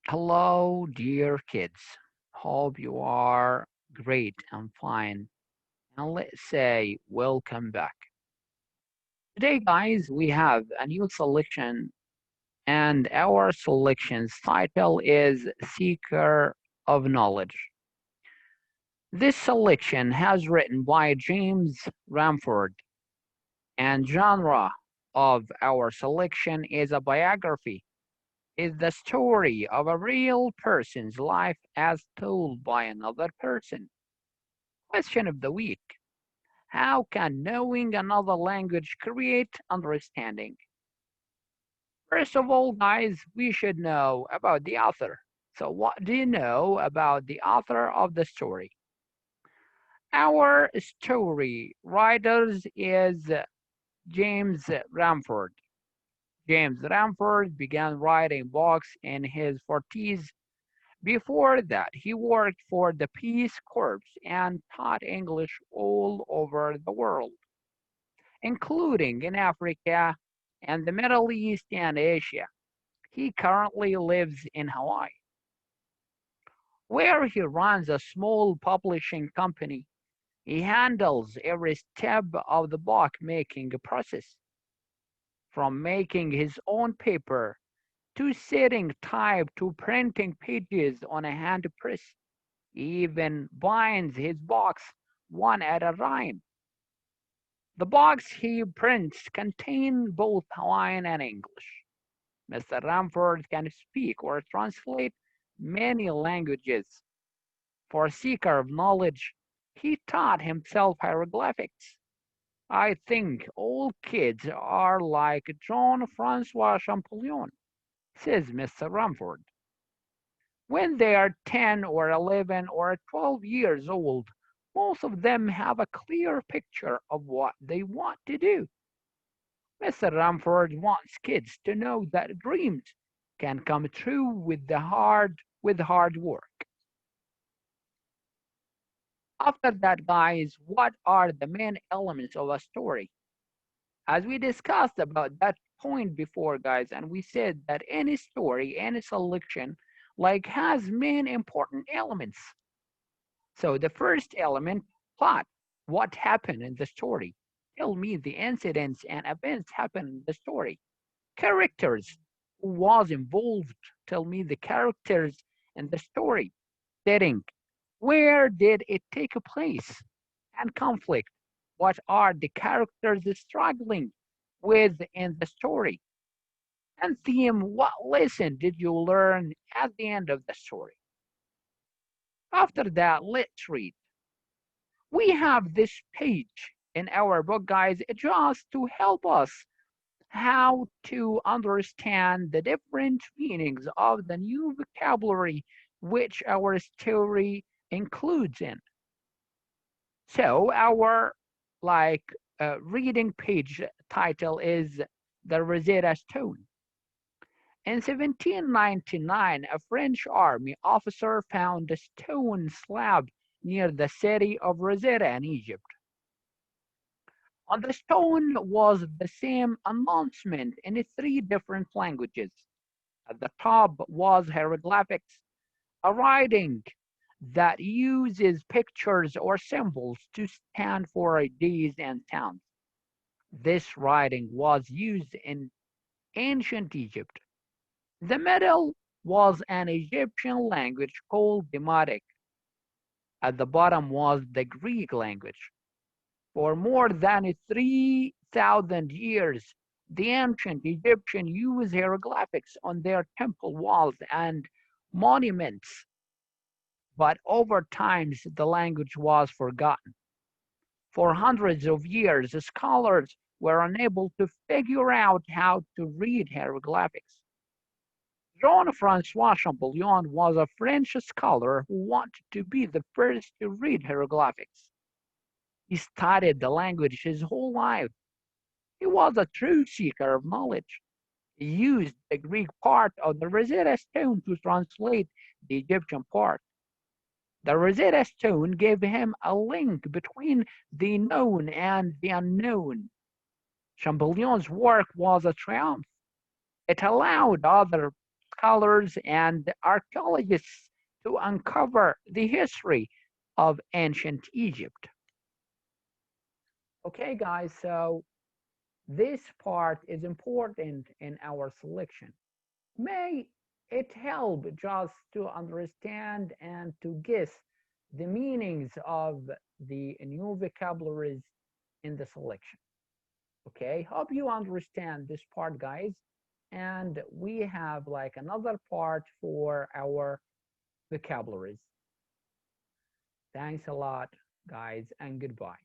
Hello, dear kids. Hope you are great and fine. And let's say welcome back. Today, guys, we have a new selection, and our selection's title is Seeker of Knowledge. This selection has written by James Ramford, and genre of our selection is a biography. Is the story of a real person's life as told by another person. Question of the week. How can knowing another language create understanding? First of all, guys, we should know about the author. So, what do you know about the author of the story? Our story writers is James Ramford. James Ramford began writing books in his 40s. Before that, he worked for the Peace Corps and taught English all over the world, including in Africa and the Middle East and Asia. He currently lives in Hawaii, where he runs a small publishing company. He handles every step of the book making process, from making his own paper to setting type to printing pages on a hand press. He even binds his books one at a time. The books he prints contain both Hawaiian and English. Mr. Ramford can speak or translate many languages. For a seeker of knowledge, he taught himself hieroglyphics. I think all kids are like Jean Francois Champollion, says Mr. Ramford. When they are 10 or 11 or 12 years old, most of them have a clear picture of what they want to do. Mr. Ramford wants kids to know that dreams can come true with hard work. After that, guys, what are the main elements of a story? As we discussed about that point before, guys, and we said that any story, any selection, like has main important elements. So the first element, plot. What happened in the story? Tell me the incidents and events happened in the story. Characters. Who was involved? Tell me the characters in the story. Setting. Where did it take place? And conflict. What are the characters struggling with in the story? And theme. What lesson did you learn at the end of the story? After that, let's read. We have this page in our book, guys, just to help us how to understand the different meanings of the new vocabulary which our story includes in. So our like reading page title is the Rosetta Stone. In 1799, a French army officer found a stone slab near the city of Rosetta in Egypt. On the stone was the same announcement in three different languages. At the top was hieroglyphics, a writing that uses pictures or symbols to stand for ideas and sounds. This writing was used in ancient Egypt. The middle was an Egyptian language called Demotic. At the bottom was the Greek language. For more than 3,000 years, the ancient Egyptians used hieroglyphics on their temple walls and monuments, but over time the language was forgotten. For hundreds of years, scholars were unable to figure out how to read hieroglyphics. Jean-Francois Champollion was a French scholar who wanted to be the first to read hieroglyphics. He studied the language his whole life. He was a true seeker of knowledge. He used the Greek part of the Rosetta Stone to translate the Egyptian part. The Rosetta Stone gave him a link between the known and the unknown. Champollion's work was a triumph. It allowed other scholars and archaeologists to uncover the history of ancient Egypt. Okay, guys, so this part is important in our selection. May it help just to understand and to guess the meanings of the new vocabularies in the selection. Okay, hope you understand this part, guys. And we have like another part for our vocabularies. Thanks a lot, guys, and goodbye.